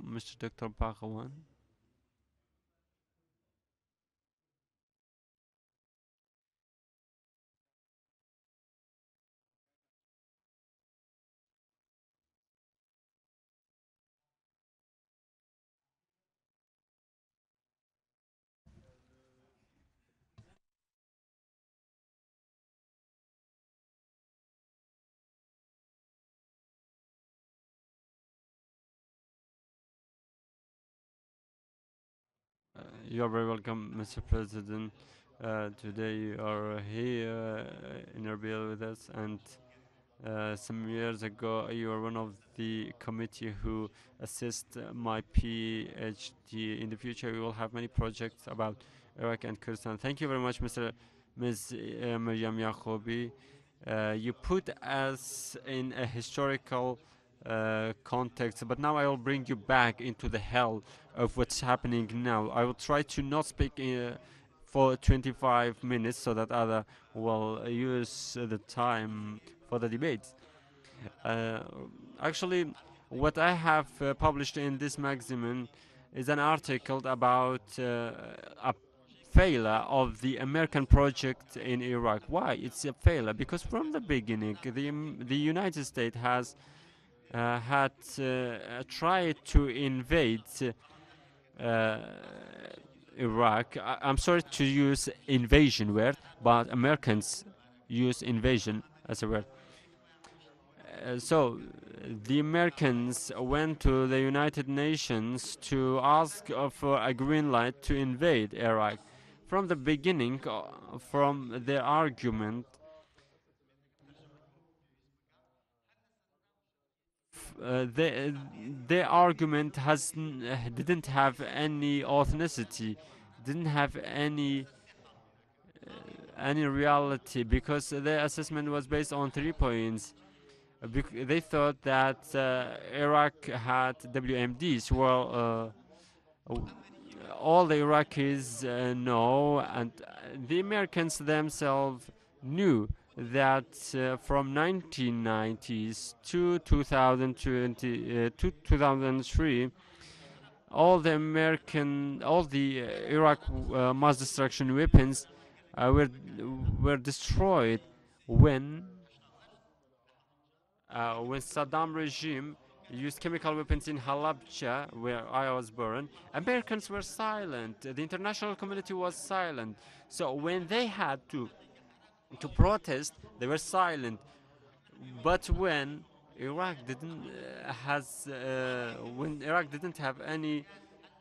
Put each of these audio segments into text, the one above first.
Mr. Dr. Bakawan. You're very welcome, Mr. President. Today you are here in Erbil with us, and some years ago you were one of the committee who assist my PhD. In the future, we will have many projects about Iraq and Kurdistan. Thank you very much, Ms. Maryam Yacobi. You put us in a historical context, but now I will bring you back into the hell of what's happening now. I will try to not speak for 25 minutes so that other will use the time for the debates. Uh, Actually, what I have published in this magazine is an article about a failure of the American project in Iraq. Why it's a failure? Because from the beginning, the United States has had tried to invade uh, Iraq. I'm sorry to use invasion word, but Americans use invasion as a word. So the Americans went to the United Nations to ask for a green light to invade Iraq. From the beginning, from their argument, the their argument didn't have any authenticity, didn't have any reality, because their assessment was based on 3 points. They thought that Iraq had WMDs. Well, all the Iraqis know, and the Americans themselves knew that from 1990s to 2020 to 2003, all the Iraq mass destruction weapons were destroyed when when Saddam regime used chemical weapons in Halabja, where I was born. Americans were silent. The international community was silent. So when they had to protest, they were silent. But when Iraq didn't have any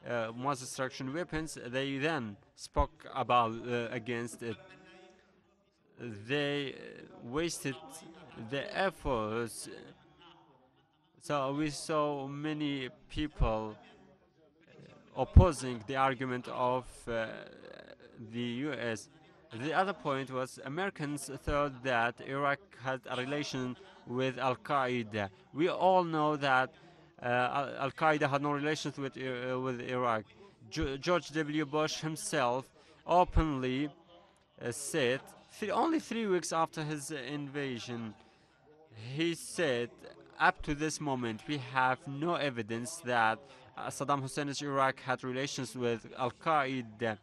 mass destruction weapons, they then spoke about against it. They wasted the efforts. So we saw many people opposing the argument of the US. The other point was Americans thought that Iraq had a relation with Al Qaeda. We all know that Al Qaeda had no relations with Iraq. George W. Bush himself openly said, only 3 weeks after his invasion, he said, up to this moment, we have no evidence that Saddam Hussein's Iraq had relations with Al Qaeda.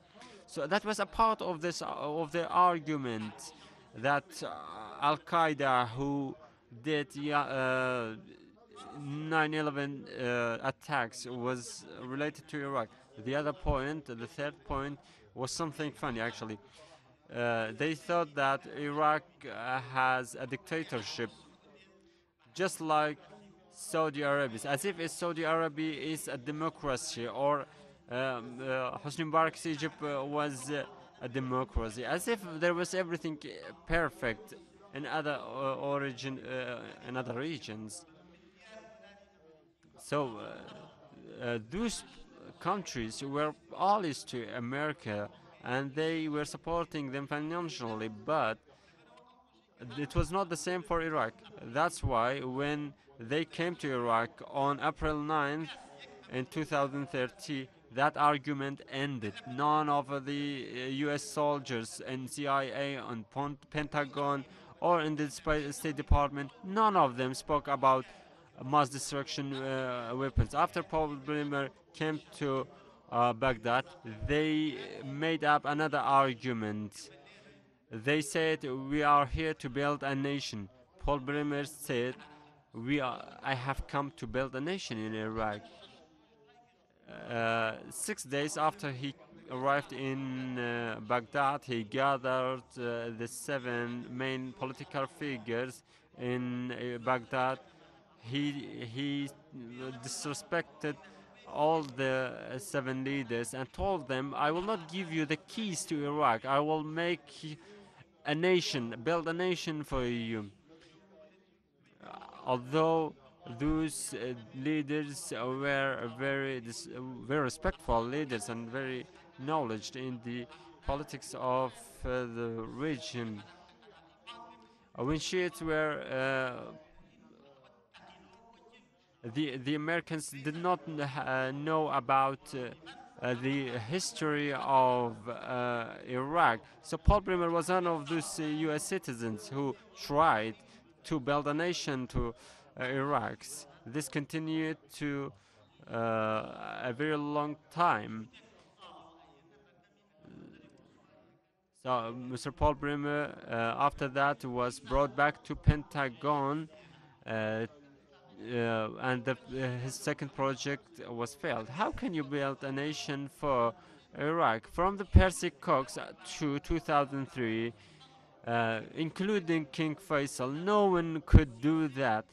So that was a part of this of the argument that Al Qaeda, who did 9/11 attacks, was related to Iraq. The other point, the third point, was something funny actually. They thought that Iraq has a dictatorship, just like Saudi Arabia, as if Saudi Arabia is a democracy, or Hosni Mubarak's Egypt was a democracy, as if there was everything perfect in other in other regions. So those countries were allies to America, and they were supporting them financially, but it was not the same for Iraq. That's why when they came to Iraq on April 9th in 2030, that argument ended. None of the US soldiers in CIA, on Pentagon, or in the State Department, none of them spoke about mass destruction weapons. After Paul Bremer came to Baghdad, they made up another argument. They said, "We are here to build a nation." Paul Bremer said, I have come to build a nation in Iraq." 6 days after he arrived in Baghdad, he gathered the 7 main political figures in Baghdad. He disrespected all the 7 leaders and told them, "I will not give you the keys to Iraq. I will make a nation, build a nation for you." Although those leaders were very respectful leaders and very knowledge in the politics of the region. When Shiites were the Americans did not know about the history of Iraq. So Paul Bremer was one of those U.S. citizens who tried to build a nation to Iraq. This continued to a very long time. So Mr. Paul Bremer, after that, was brought back to Pentagon, and his second project was failed. How can you build a nation for Iraq? From the Persic Cox to 2003, including King Faisal, no one could do that.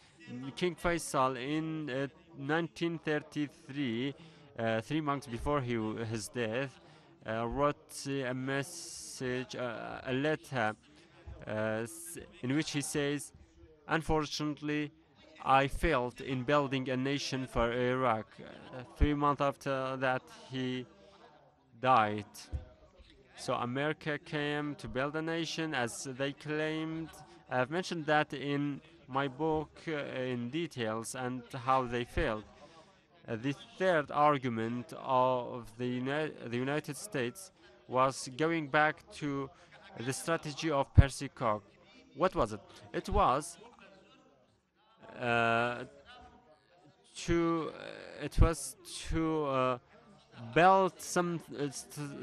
King Faisal in 1933, 3 months before his death, wrote a message, a letter, in which he says, "Unfortunately, I failed in building a nation for Iraq." 3 months after that, he died. So America came to build a nation, as they claimed. I have mentioned that in my book in details and how they failed. The third argument of the United States was going back to the strategy of Percy Cox. What was it? It was to build some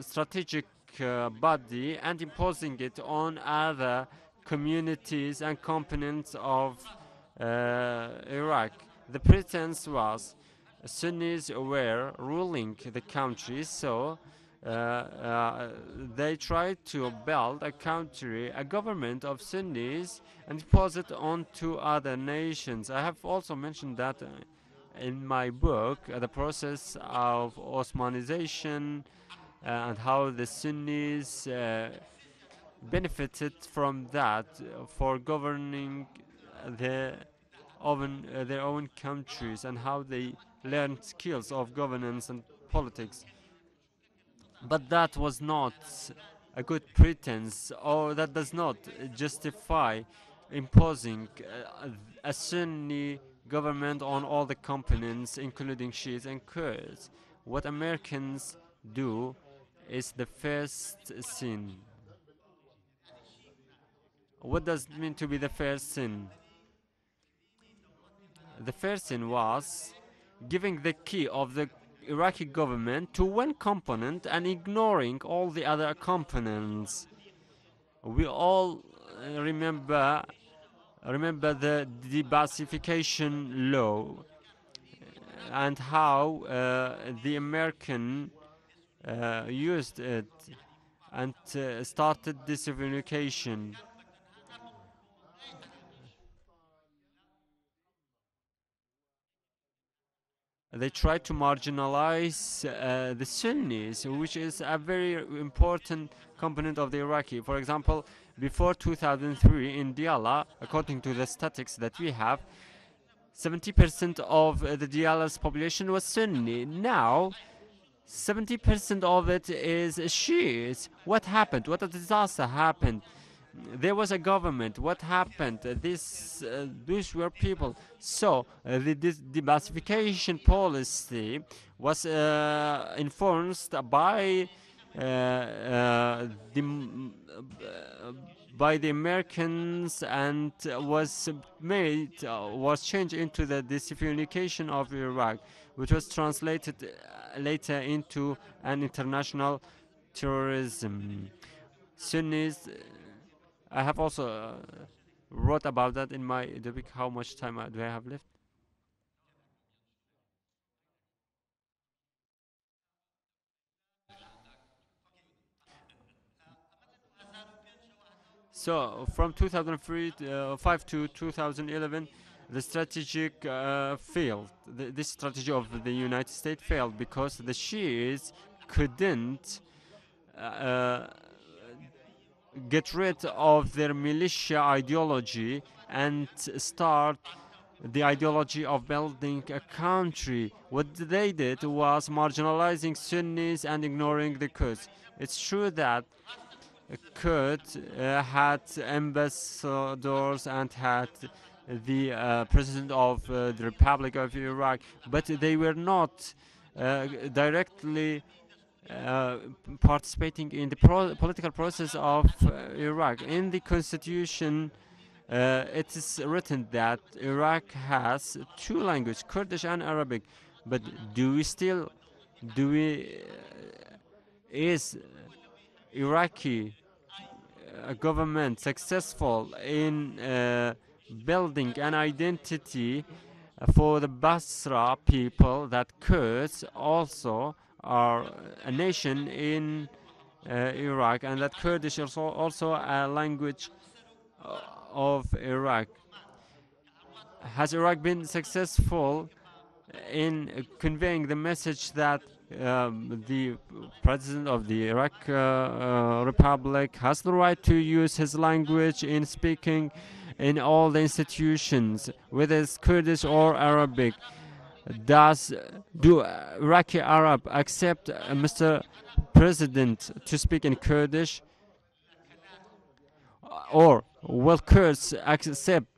strategic body and imposing it on other communities and components of Iraq. The pretense was Sunnis were ruling the country, so they tried to build a country, a government of Sunnis, and impose it onto other nations. I have also mentioned that in my book, the process of Osmanization and how the Sunnis benefited from that for governing their own countries, and how they learned skills of governance and politics. But that was not a good pretense, or that does not justify imposing a Sunni government on all the components, including Shiites and Kurds. What Americans do is the first sin. What does it mean to be the first sin? The first sin was giving the key of the Iraqi government to one component and ignoring all the other components. We all remember the debassification law and how the American used it and started disunification. They tried to marginalize the Sunnis, which is a very important component of the Iraqi. For example, before 2003 in Diyala, according to the statistics that we have, 70% of the Diyala's population was Sunni. Now, 70% of it is Shiites. What happened? What a disaster happened? There was a government. What happened? These were people. So the debassification policy was by the Americans and was changed into the disunification of Iraq, which was translated later into an international terrorism. Sunnis, I have also wrote about that in my topic. How much time do I have left? So from 2005 to 2011, the strategic failed. This strategy of the United States failed because the Shiites couldn't uh, get rid of their militia ideology and start the ideology of building a country. What they did was marginalizing Sunnis and ignoring the Kurds. It's true that Kurds had ambassadors and had the president of the Republic of Iraq, but they were not directly uh, participating in the political process of Iraq. In the constitution, it is written that Iraq has two languages, Kurdish and Arabic. But do we, is Iraqi government successful in building an identity for the Basra people that Kurds also are a nation in Iraq, and that Kurdish is also a language of Iraq? Has Iraq been successful in conveying the message that the president of the Iraq Republic has the right to use his language in speaking in all the institutions, whether it's Kurdish or Arabic? Do Iraqi Arab accept Mr. President to speak in Kurdish, or will Kurds accept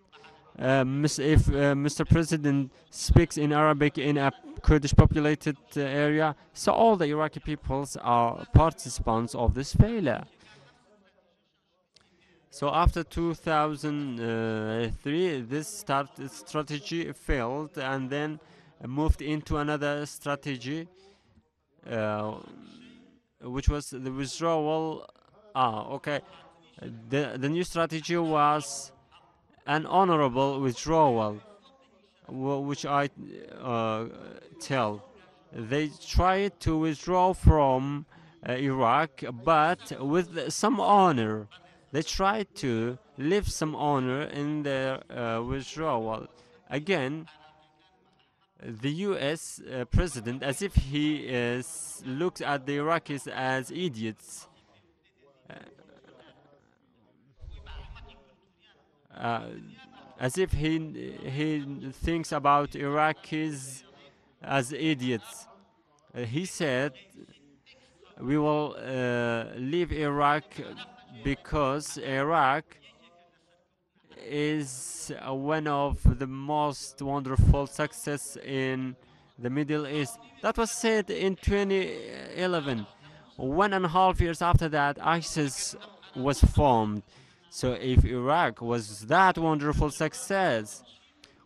if Mr. President speaks in Arabic in a Kurdish populated area? So all the Iraqi peoples are participants of this failure. So after 2003, this strategy failed, and then moved into another strategy, which was the withdrawal. Okay. The new strategy was an honorable withdrawal, which I tell. They tried to withdraw from Iraq, but with some honor. They tried to leave some honor in their withdrawal. Again, the U.S. President, as if he looks at the Iraqis as idiots, as if he thinks about Iraqis as idiots. He said, we will leave Iraq because Iraq is one of the most wonderful success in the Middle East. That was said in 2011. 1.5 years after that, ISIS was formed. So if Iraq was that wonderful success,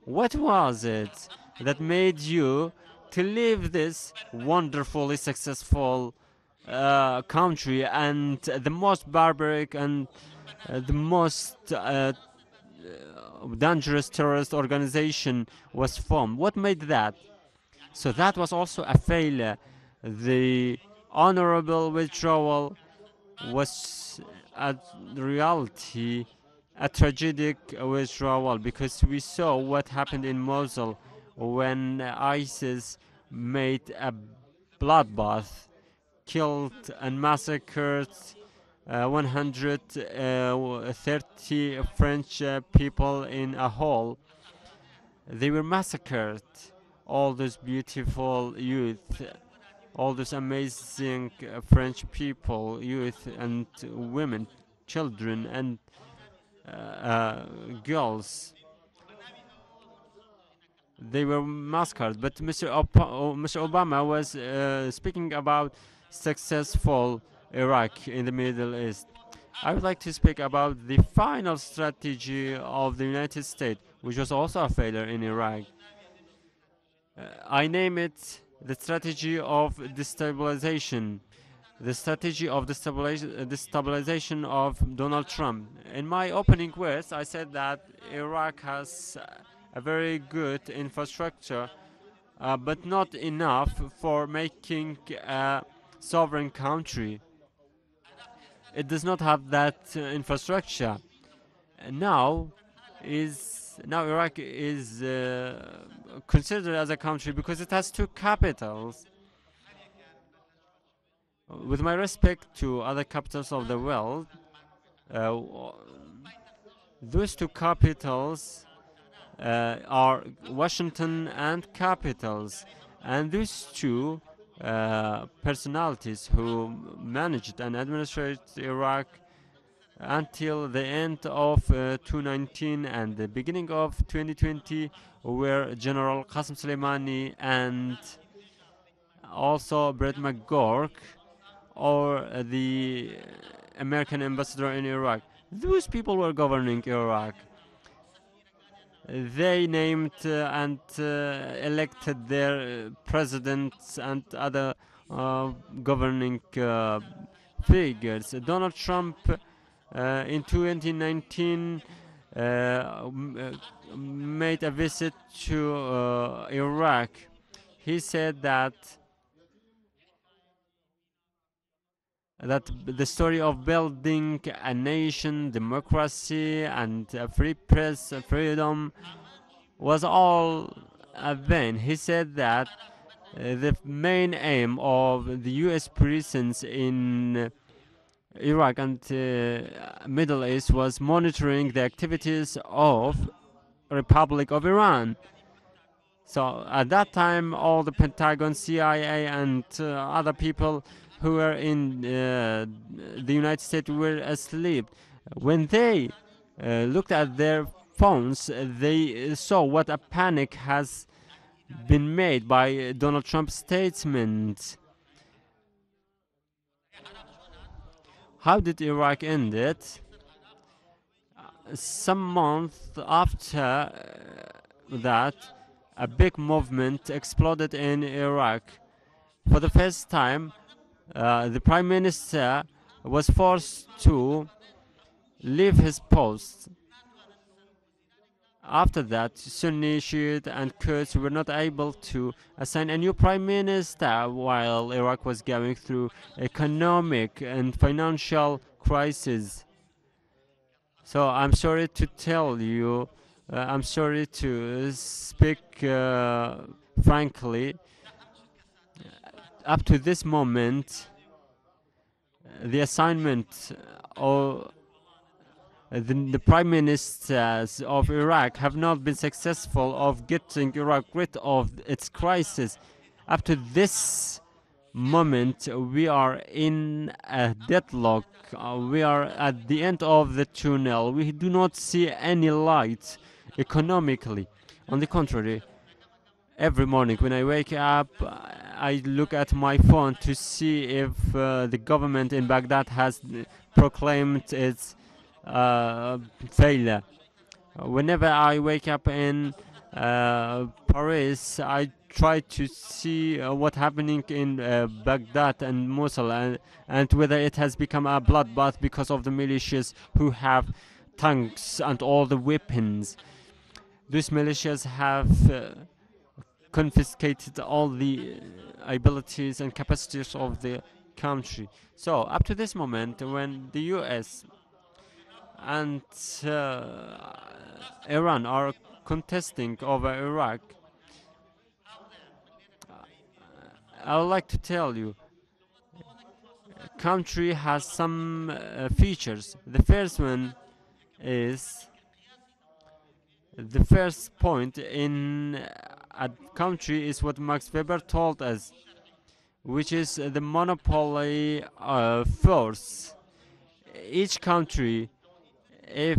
what was it that made you to leave this wonderfully successful country and the most barbaric and the most dangerous terrorist organization was formed? What made that? So that was also a failure. The honorable withdrawal was a reality, a tragic withdrawal, because we saw what happened in Mosul when ISIS made a bloodbath, killed and massacred 130 French people in a hall. They were massacred, all those beautiful youth, all those amazing French people, youth and women, children and girls. They were massacred. But Mr. Obama was speaking about successful Iraq in the Middle East. I would like to speak about the final strategy of the United States, which was also a failure in Iraq. I name it the strategy of destabilization, the strategy of destabilization of Donald Trump. In my opening words, I said that Iraq has a very good infrastructure, but not enough for making a sovereign country. It does not have that infrastructure. Now Iraq is considered as a country because it has two capitals. With my respect to other capitals of the world, uh, those two capitals are Washington and capitals, and these two personalities who managed and administrated Iraq until the end of 2019 and the beginning of 2020 were General Qasem Soleimani and also Brett McGurk, or the American ambassador in Iraq. Those people were governing Iraq. They named and elected their presidents and other governing figures. Donald Trump in 2019 made a visit to Iraq. He said that the story of building a nation, democracy, and free press, freedom was all a vain. He said that the main aim of the U.S. presence in Iraq and Middle East was monitoring the activities of Republic of Iran. So at that time, all the Pentagon, CIA, and other people who were in the United States were asleep. When they looked at their phones, they saw what a panic has been made by Donald Trump's statements. How did Iraq end it? Some months after that, a big movement exploded in Iraq. For the first time, the Prime Minister was forced to leave his post. After that, Sunni, Shiite, and Kurds were not able to assign a new Prime Minister while Iraq was going through economic and financial crisis. So I'm sorry to tell you, I'm sorry to speak frankly, up to this moment, the assignment of the prime ministers of Iraq have not been successful of getting Iraq rid of its crisis. Up to this moment, we are in a deadlock. We are at the end of the tunnel. We do not see any light economically. On the contrary, every morning when I wake up, I look at my phone to see if the government in Baghdad has proclaimed its failure. Whenever I wake up in Paris, I try to see what's happening in Baghdad and Mosul, and whether it has become a bloodbath because of the militias who have tanks and all the weapons. These militias have confiscated all the abilities and capacities of the country. So up to this moment, when the US and Iran are contesting over Iraq, I would like to tell you, country has some features. The first one is the first point in a country is what Max Weber told us, which is the monopoly force. Each country, if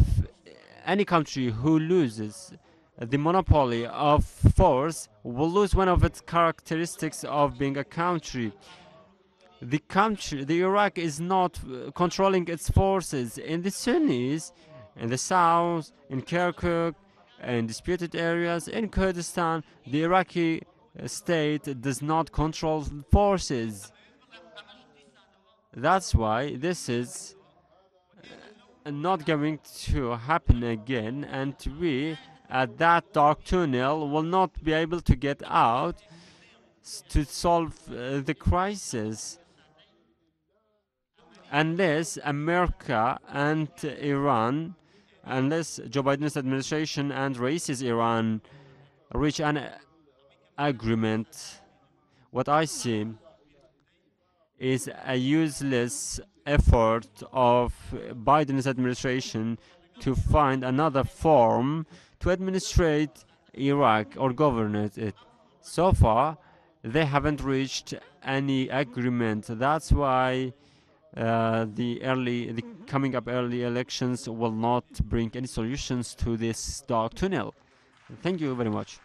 any country who loses the monopoly of force will lose one of its characteristics of being a country. the country, the Iraq, is not controlling its forces in the Sunnis, in the south, in Kirkuk, in disputed areas, in Kurdistan. The Iraqi state does not control forces. That's why this is not going to happen again, and we at that dark tunnel will not be able to get out to solve the crisis unless America and Iran, unless Joe Biden's administration and racist Iran reach an agreement. What I see is a useless effort of Biden's administration to find another form to administrate Iraq or govern it. So far, they haven't reached any agreement. That's why the coming up early elections will not bring any solutions to this dark tunnel. Thank you very much.